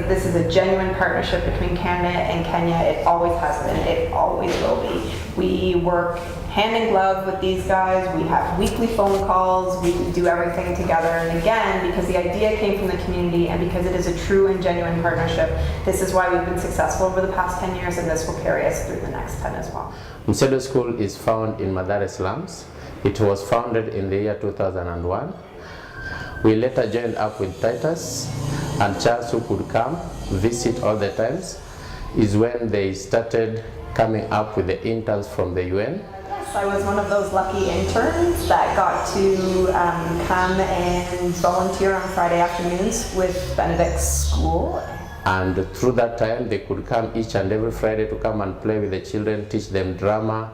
This is a genuine partnership between Canada and Kenya. It always has been. It always will be. We work hand in glove with these guys. We have weekly phone calls. We do everything together. And again, because the idea came from the community and because it is a true and genuine partnership, this is why we've been successful over the past 10 years, and this will carry us through the next 10 as well. Msedo School is found in Mathare slums. It was founded in the year 2001. We later joined up with Titus, and Charles, who could come visit all the times, is when they started coming up with the interns from the UN. Yes, I was one of those lucky interns that got to come and volunteer on Friday afternoons with Benedict's school. And through that time, they could come each and every Friday to come and play with the children, teach them drama,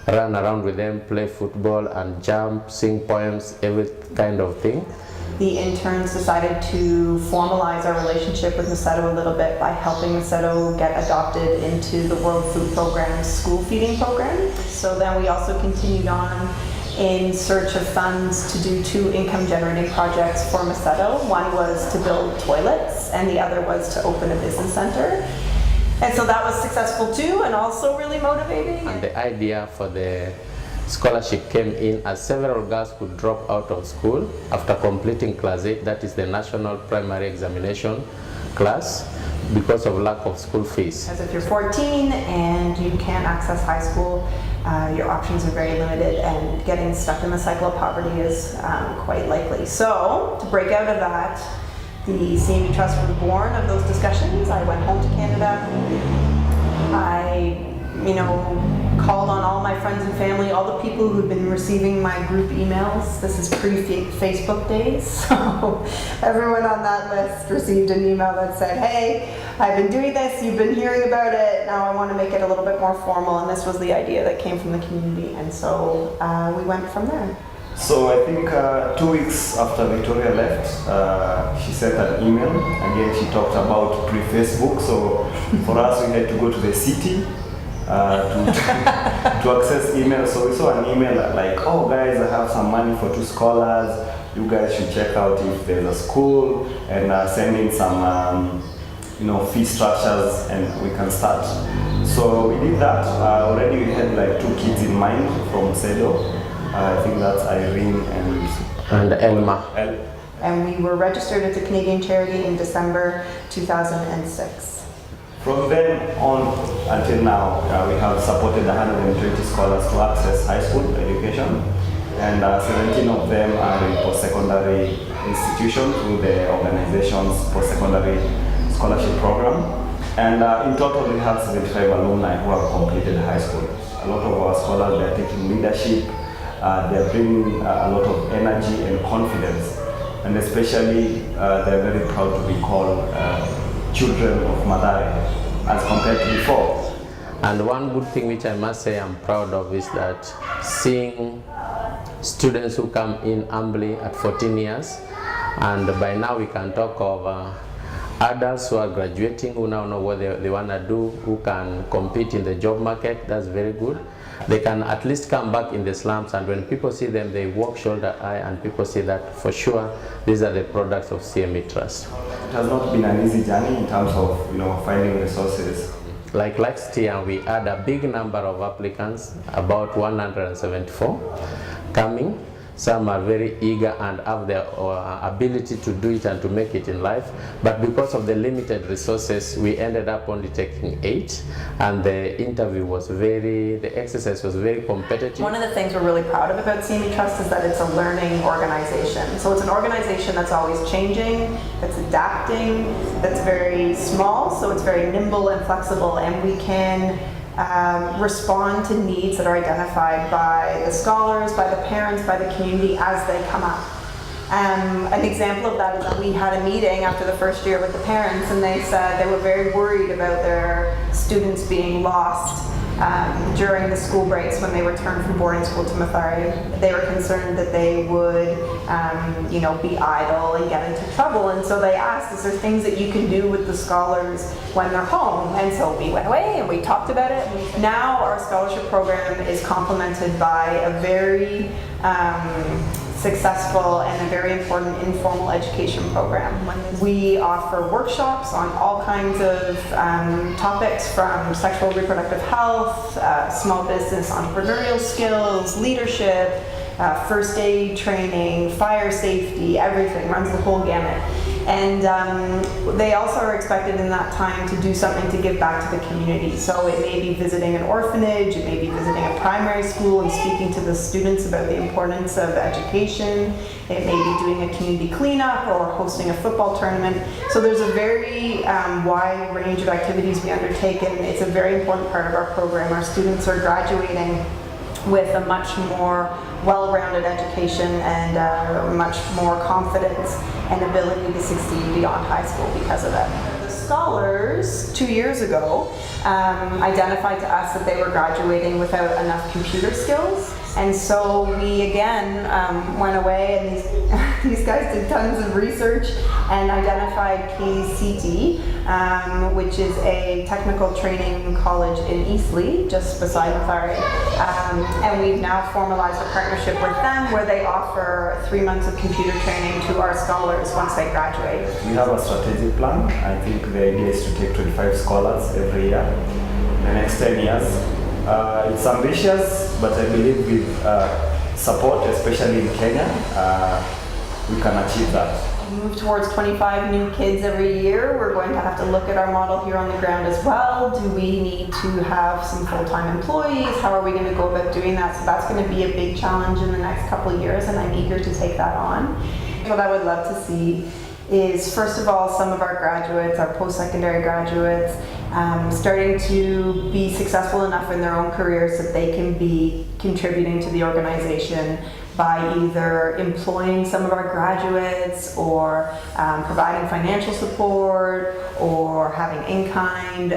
run around with them, play football and jump, sing poems, every kind of thing. The interns decided to formalize our relationship with Msedo a little bit by helping Msedo get adopted into the World Food Programme's school feeding program. So then we also continued on in search of funds to do 2 income generating projects for Msedo. One was to build toilets and the other was to open a business center. And so that was successful too, and also really motivating. And the idea for the scholarship came in as several girls could drop out of school after completing class 8, that is the national primary examination class, because of lack of school fees. As if you're 14 and you can't access high school, your options are very limited, and getting stuck in the cycle of poverty is quite likely. So to break out of that, the CMETrust was born of those discussions. I went home to Canada. I called on all my friends and family, all the people who've been receiving my group emails. This is pre-Facebook days, so everyone on that list received an email that said, hey, I've been doing this, you've been hearing about it, now I want to make it a little bit more formal, and this was the idea that came from the community, and so we went from there. So I think 2 weeks after Victoria left, she sent an email. Again, she talked about pre-Facebook, so for us we had to go to the city to access email. So we saw an email like, oh guys, I have some money for 2 scholars. You guys should check out if there's a school and send in some fee structures and we can start. So we did that. Already we had like 2 kids in mind from Msedo. I think that's Irene and Elma. And we were registered as a Canadian charity in December 2006. From then on until now, we have supported 120 scholars to access high school education, and 17 of them are in post-secondary institutions through the organization's post-secondary scholarship program. And in total, we have 75 alumni who have completed high school. A lot of our scholars, they are taking leadership, they're bringing a lot of energy and confidence, and especially they're very proud to be called children of Mathare as compared to before. And one good thing which I must say I'm proud of is that seeing students who come in humbly at 14 years, and by now we can talk of adults who are graduating, who now know what they want to do, who can compete in the job market. That's very good. They can at least come back in the slums, and when people see them, they walk shoulder high, and people see that for sure these are the products of CMETrust. It has not been an easy journey in terms of finding resources. Like last year, we had a big number of applicants, about 174 coming. Some are very eager and have the ability to do it and to make it in life. But because of the limited resources, we ended up only taking 8. And the exercise was very competitive. One of the things we're really proud of about CMETrust is that it's a learning organization. So it's an organization that's always changing, that's adapting, that's very small, so it's very nimble and flexible, and we can respond to needs that are identified by the scholars, by the parents, by the community as they come up. An example of that is that we had a meeting after the first year with the parents, and they said they were very worried about their students being lost during the school breaks when they returned from boarding school to Mathare. They were concerned that they would be idle and get into trouble, and so they asked, is there things that you can do with the scholars when they're home? And so we went away and we talked about it. Now our scholarship program is complemented by a very successful and a very important informal education program. We offer workshops on all kinds of topics from sexual reproductive health, small business entrepreneurial skills, leadership, first aid training, fire safety, everything, runs the whole gamut. And they also are expected in that time to do something to give back to the community. So it may be visiting an orphanage, it may be visiting a primary school and speaking to the students about the importance of education. It may be doing a community cleanup or hosting a football tournament. So there's a very wide range of activities we undertake, and it's a very important part of our program. Our students are graduating with a much more well-rounded education and much more confidence and ability to succeed beyond high school because of it. The scholars 2 years ago identified to us that they were graduating without enough computer skills, and so we again went away and these guys did tons of research and identified KCT, which is a technical training college in Eastleigh, just beside Matharia. And we've now formalized a partnership with them where they offer 3 months of computer training to our scholars once they graduate. We have a strategic plan. I think the idea is to take 25 scholars every year in the next 10 years. It's ambitious, but I believe with support, especially in Kenya, we can achieve that. Move towards 25 new kids every year. We're going to have to look at our model here on the ground as well. Do we need to have some full-time employees? How are we going to go about doing that? So that's going to be a big challenge in the next couple of years, and I'm eager to take that on. What I would love to see is, first of all, some of our graduates, our post-secondary graduates, starting to be successful enough in their own careers that they can be contributing to the organization by either employing some of our graduates or providing financial support or having in-kind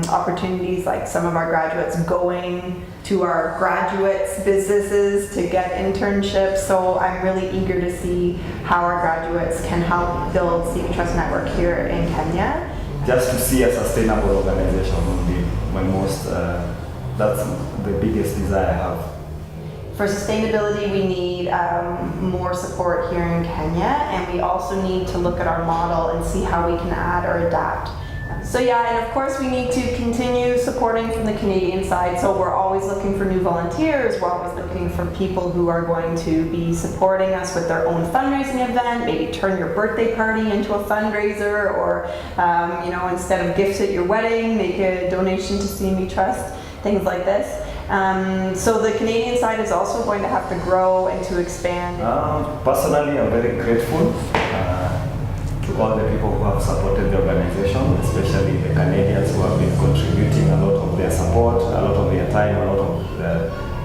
opportunities, like some of our graduates going to our graduates' businesses to get internships. So I'm really eager to see how our graduates can help build CMETrust network here in Kenya. Just to see a sustainable organization would be my most, that's the biggest desire I have. For sustainability, we need more support here in Kenya, and we also need to look at our model and see how we can add or adapt. So yeah, and of course we need to continue supporting from the Canadian side, so we're always looking for new volunteers, we're always looking for people who are going to be supporting us with their own fundraising event, maybe turn your birthday party into a fundraiser, or instead of gifts at your wedding, make a donation to CMETrust, things like this. So the Canadian side is also going to have to grow and to expand. Personally, I'm very grateful to all the people who have supported the organization, especially the Canadians who have been contributing a lot of their support, a lot of their time, a lot of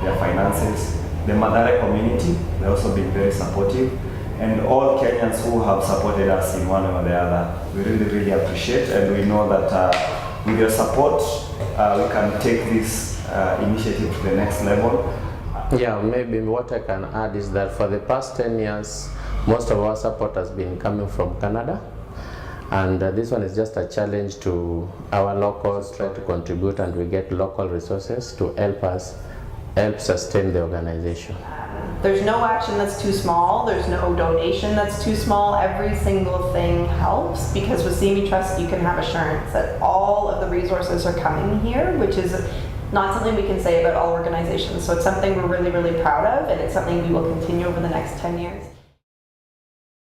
their finances. The Mathare community, they've also been very supportive. And all Kenyans who have supported us in one way or the other, we really, really appreciate, and we know that with your support, we can take this initiative to the next level. Yeah, maybe what I can add is that for the past 10 years, most of our support has been coming from Canada, and this one is just a challenge to our locals, try to contribute, and we get local resources to help sustain the organization. There's no action that's too small, there's no donation that's too small, every single thing helps, because with CMETrust you can have assurance that all of the resources are coming here, which is not something we can say about all organizations. So it's something we're really, really proud of, and it's something we will continue over the next 10 years.